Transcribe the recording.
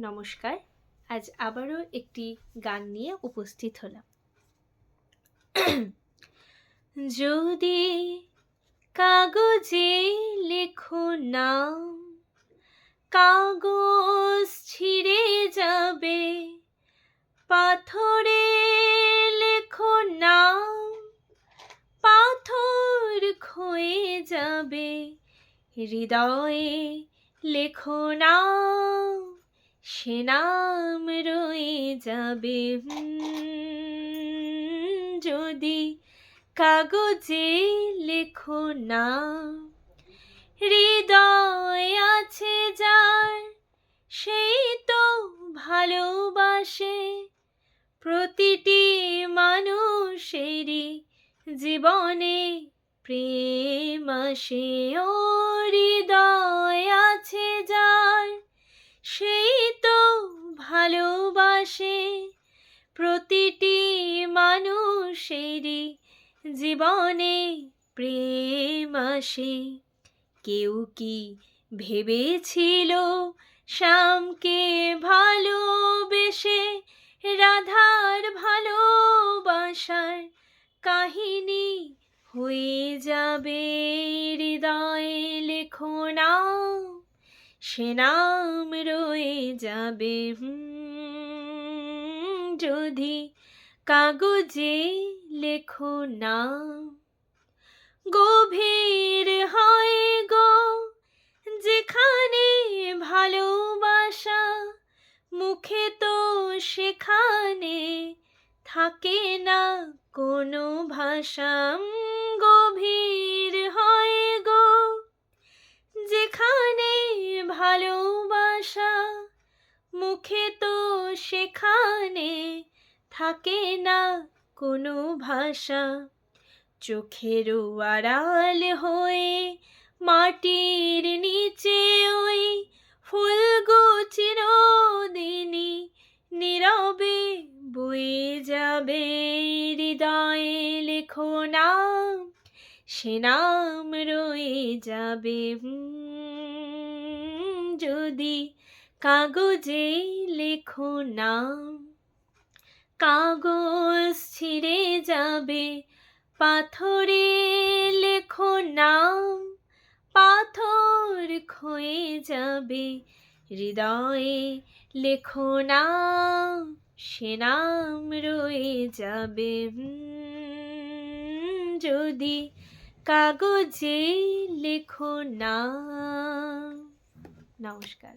নমস্কার। আজ আবারও একটি গান নিয়ে উপস্থিত হলাম। যদি কাগজে লেখো নাম, কাগজ ছিঁড়ে যাবে, পাথরে লেখো নাম, পাথর ক্ষয়ে যাবে, হৃদয়ে লেখো নাম, সে নাম রয়ে যাবে। যদি কাগজে লেখো নাম, হৃদয় আছে যার সেই তো ভালোবাসে, প্রতিটি মানুষেরই জীবনে প্রেম আসে। ও হৃদয় আছে যার সেই তো ভালোবাসে, প্রতিটি মানুষেরই জীবনে প্রেম আসে। কেউ কি ভেবেছিল শ্যামকে ভালোবেসে রাধার ভালোবাসার কাহিনী হয়ে যাবে? হৃদয়ে লেখো নাম, সে নাম রয়ে যাবে। যদি কাগজে লেখো নাম, গভীর হয় গো যেখানে ভালোবাসা, মুখে তো সেখানে থাকে না কোনো ভাষা। গভীর হয় গো যেখানে ভালোবাসা, মুখে তো সেখানে থাকে না কোনো ভাষা। চোখেরও আড়াল হয়ে মাটির নিচে ওই ফুলগো চিরদিনই নীরবে বয়ে যাবে। হৃদয়ে লেখো নাম, সে নাম রয়ে যাবে। যদি কাগজে লেখো নাম, কাগজ ছিঁড়ে যাবে, পাথরে লেখো নাম, পাথর ক্ষয়ে যাবে, হৃদয়ে লেখো নাম, সে নাম রয়ে যাবে। যদি কাগজে লেখো নাম। নমস্কার।